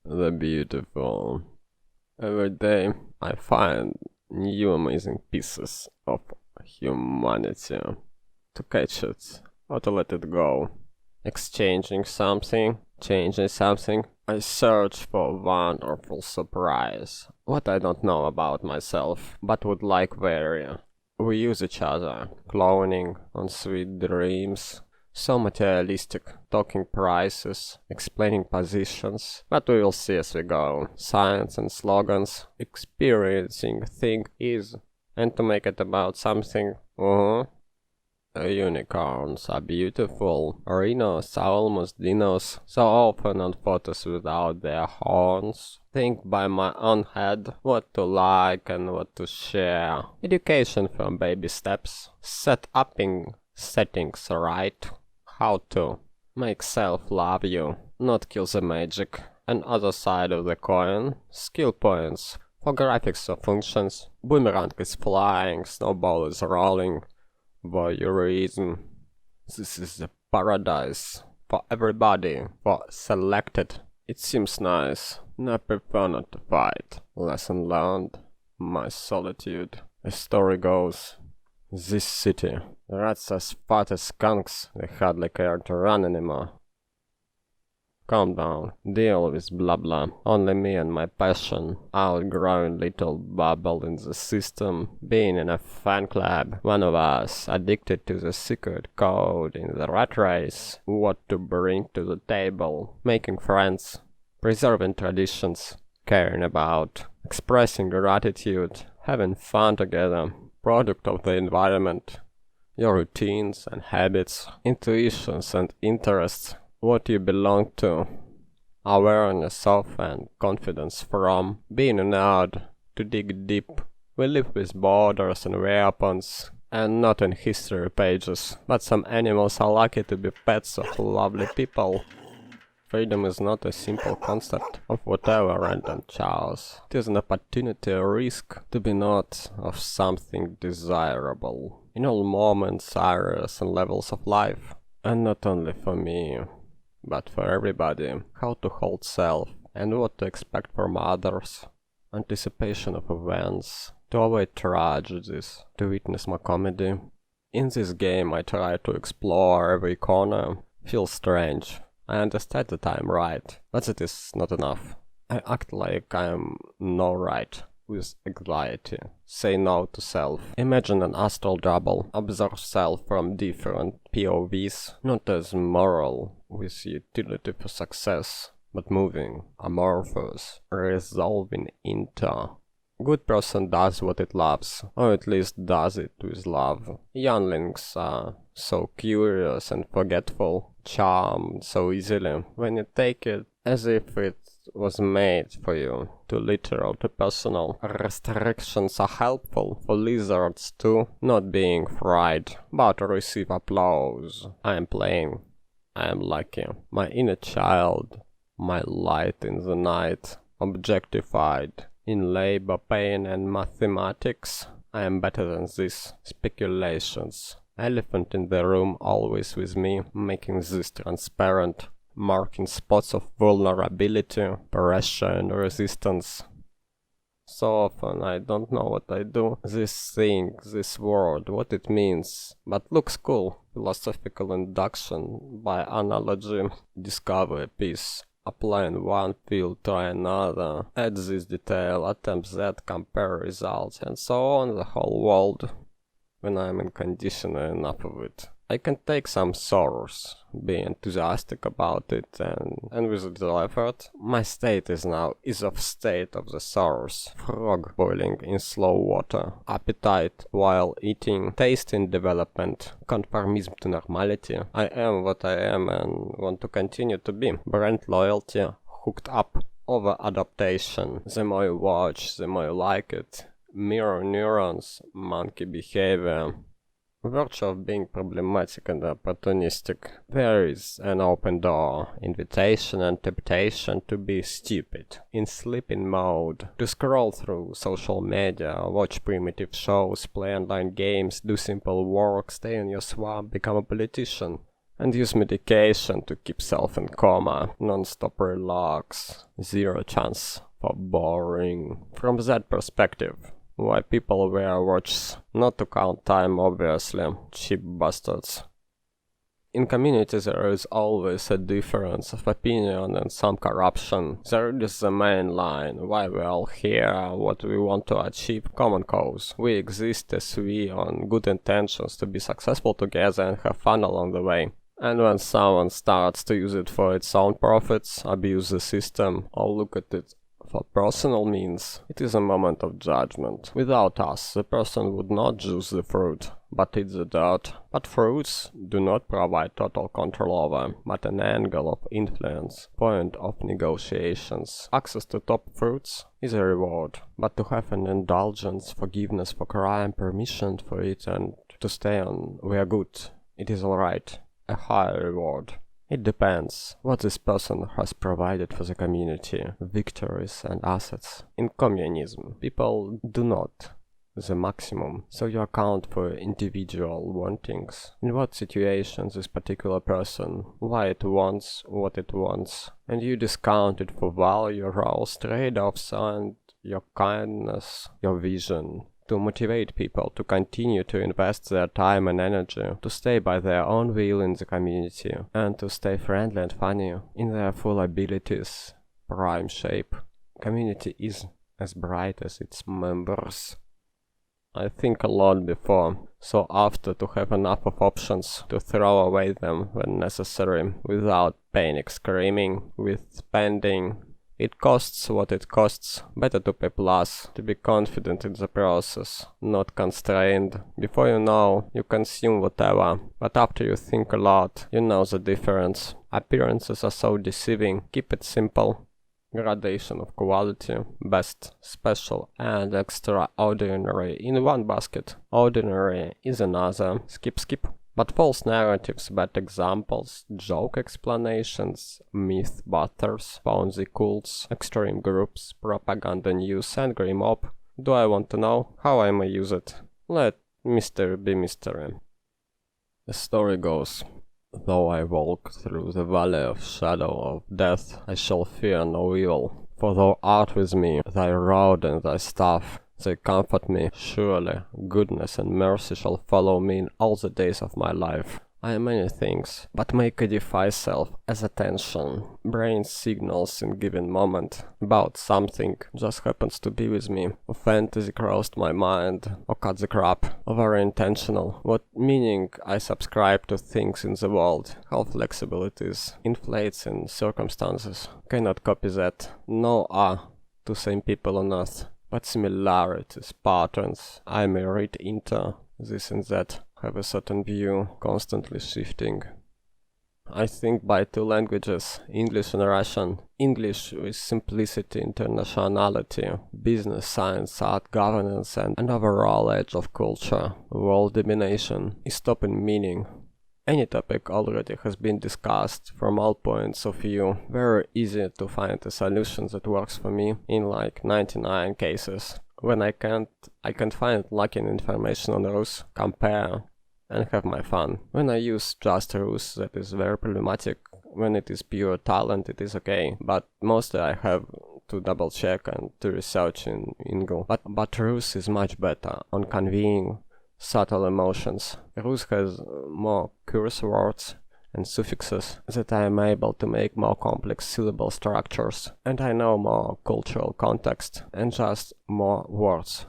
the beautiful. Every day I find new amazing pieces of humanity to catch it or to let it go. Exchanging something, changing something, I search for wonderful surprise. What I don't know about myself, but would like vary. We use each other, cloning on sweet dreams. So materialistic, talking prices, explaining positions, but we will see as we go. Science and slogans, experiencing thing is, and to make it about something, unicorns are beautiful, rhinos are almost dinos, so often on photos without their horns. Think by my own head what to like and what to share. Education from baby steps, upping settings right. How to make self love you, not kill the magic. And other side of the coin, skill points for graphics or functions. Boomerang is flying, snowball is rolling. Voyeurism. This is the paradise for everybody, for selected. It seems nice. I prefer not to fight. Lesson learned. My solitude. A story goes. This city. Rats as fat as skunks, they hardly care to run anymore. Calm down, deal with blabla, only me and my passion, outgrowing little bubble in the system, being in a fan club, one of us, addicted to the secret code in the rat race, what to bring to the table, making friends, preserving traditions, caring about, expressing gratitude, having fun together, product of the environment, your routines and habits, intuitions and interests, what you belong to, awareness of and confidence from, being a nerd, to dig deep. We live with borders and weapons, and not in history pages, but some animals are lucky to be pets of lovely people. Freedom is not a simple concept of whatever random choice. It is an opportunity or risk to be not of something desirable in all moments, areas and levels of life. And not only for me, but for everybody. How to hold self and what to expect from others. Anticipation of events, to avoid tragedies, to witness more comedy. In this game I try to explore every corner, feel strange. I understand that I am right, but it is not enough. I act like I am no right, with anxiety. Say no to self. Imagine an astral double. Observe self from different POVs, not as moral, with utility for success, but moving, amorphous, resolving into. Good person does what it loves, or at least does it with love. Younglings are so curious and forgetful, charmed so easily, when you take it as if it was made for you, too literal, too personal. Restrictions are helpful for lizards too, not being fried, but to receive applause. I am playing. I am lucky. My inner child, my light in the night, objectified. In labor, pain and mathematics, I am better than this. Speculations. Elephant in the room always with me, making this transparent, marking spots of vulnerability, pressure and resistance. So often I don't know what I do, this thing, this word, what it means, but looks cool. Philosophical induction, by analogy, discover a piece. Apply in one field, try another, add this detail, attempt that, compare results, and so on the whole world. When I am in condition enough of it, I can take some sorrows, be enthusiastic about it, and with little effort. My state is of state of the sorrows. Frog boiling in slow water, appetite while eating, taste in development, conformism to normality. I am what I am and want to continue to be. Brand loyalty, hooked up, over adaptation. The more you watch, the more you like it. Mirror neurons, monkey behavior. Virtue of being problematic and opportunistic. There is an open door, invitation and temptation to be stupid, in sleeping mode, to scroll through social media, watch primitive shows, play online games, do simple work, stay in your swamp, become a politician. and use medication to keep self in coma, non-stop relax, zero chance for boring. From that perspective, why people wear watches? Not to count time, obviously, cheap bastards. In communities there is always a difference of opinion and some corruption. There is the main line, why we all here, what we want to achieve, common cause. We exist as we on good intentions to be successful together and have fun along the way. And when someone starts to use it for its own profits, abuse the system, or look at it for personal means, it is a moment of judgment. Without us, the person would not juice the fruit, but eat the dirt. But fruits do not provide total control over, but an angle of influence, point of negotiations. Access to top fruits is a reward, but to have an indulgence, forgiveness for crime, permission for it, and to stay on we are good, it is alright, a higher reward. It depends what this person has provided for the community, victories and assets. In communism, people do not the maximum, so you account for individual wantings. In what situations this particular person, why it wants what it wants, and you discount it for value, roles, trade-offs, and your kindness, your vision. To motivate people to continue to invest their time and energy, to stay by their own will in the community, and to stay friendly and funny in their full abilities, prime shape. Community is as bright as its members. I think a lot before, so after to have enough of options to throw away them when necessary, without panic screaming, with spending. It costs what it costs, better to pay plus, to be confident in the process, not constrained. Before you know, you consume whatever, but after you think a lot, you know the difference. Appearances are so deceiving, keep it simple. Gradation of quality, best, special and extraordinary in one basket. Ordinary is another, skip. But false narratives, bad examples, joke explanations, myth busters, Ponzi cults, extreme groups, propaganda news, angry mob. Do I want to know how I may use it? Let mystery be mystery. The story goes, though I walk through the valley of shadow of death, I shall fear no evil, for thou art with me, thy rod and thy staff. They comfort me, surely goodness and mercy shall follow me in all the days of my life. I am many things, but may codify self as attention. Brain signals in given moment about something just happens to be with me. A fantasy crossed my mind, or cut the crap, or very intentional. What meaning I subscribe to things in the world, how flexible it is, inflates in circumstances. Cannot copy that. No are two same people on earth. But similarities, patterns, I may read into this and that, have a certain view, constantly shifting. I think by two languages, English and Russian. English with simplicity, internationality, business, science, art, governance, and an overall edge of culture. World domination is stopping meaning. Any topic already has been discussed from all points of view. Very easy to find a solution that works for me in like 99 cases. When I can't find lacking information on Rus, compare and have my fun. When I use just Rus, that is very problematic. When it is pure talent, it is okay, but mostly I have to double check and to research in Google. But Rus is much better on conveying subtle emotions. Rus has more curse words and suffixes that I am able to make more complex syllable structures, and I know more cultural context and just more words.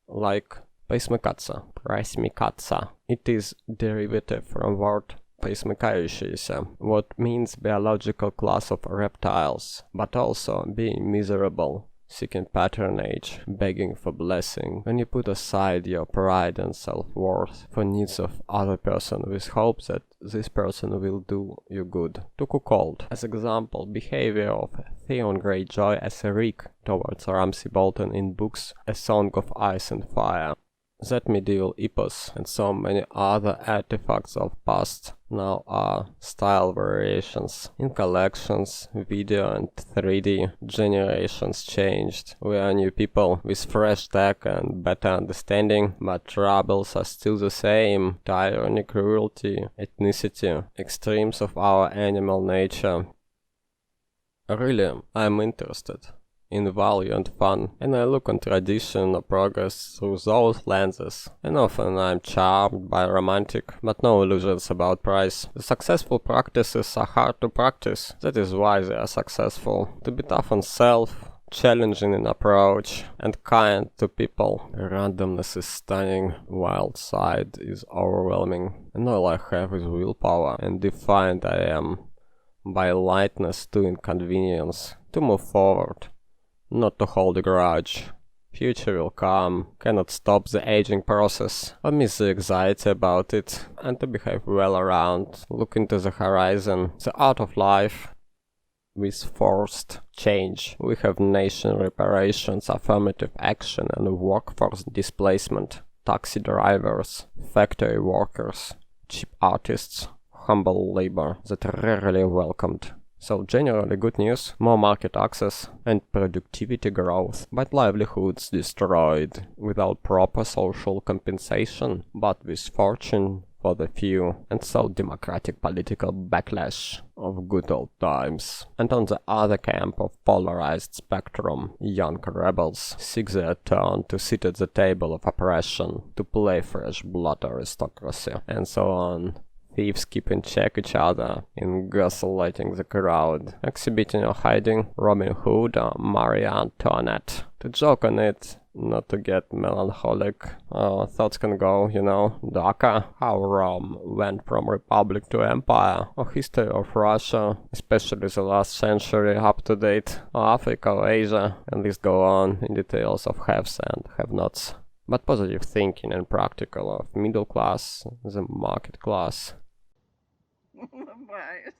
Like пресмыкаться. It is derivative from word пресмыкающиеся, what means biological class of reptiles, but also being miserable, seeking patronage, begging for blessing. When you put aside your pride and self-worth for needs of other person with hope that this person will do you good. To cuckold, as example, behavior of Theon Greyjoy as a Rick towards Ramsay Bolton in books A Song of Ice and Fire. That medieval epos and so many other artifacts of past now are style variations. In collections, video and 3D, generations changed. We are new people with fresh tech and better understanding, but troubles are still the same. Tyranny, cruelty, ethnicity, extremes of our animal nature. Really, I'm interested in value and fun, and I look on tradition or progress through those lenses, and often I'm charmed by romantic, but no illusions about price. The successful practices are hard to practice, that is why they are successful. To be tough on self, challenging in approach, and kind to people. Randomness is stunning, wild side is overwhelming, and all I have is willpower, and defiant I am by lightness to inconvenience, to move forward. Not to hold a grudge. Future will come, cannot stop the aging process, or miss the anxiety about it, and to behave well around, look into the horizon, the art of life. With forced change, we have nation reparations, affirmative action and workforce displacement, taxi drivers, factory workers, cheap artists, humble labor that rarely welcomed. So generally good news, more market access and productivity growth, but livelihoods destroyed without proper social compensation, but with fortune for the few, and so democratic political backlash of good old times. And on the other camp of polarized spectrum, young rebels seek their turn to sit at the table of oppression, to play fresh blood aristocracy, and so on. Thieves keep in check each other, in gaslighting the crowd, exhibiting or hiding Robin Hood or Marie Antoinette. To joke on it, not to get melancholic, thoughts can go, darker, how Rome went from republic to empire, or history of Russia, especially the last century up to date, or Africa or Asia, and list go on in details of haves and have-nots. But positive thinking and practical of middle class, the market class. Bye.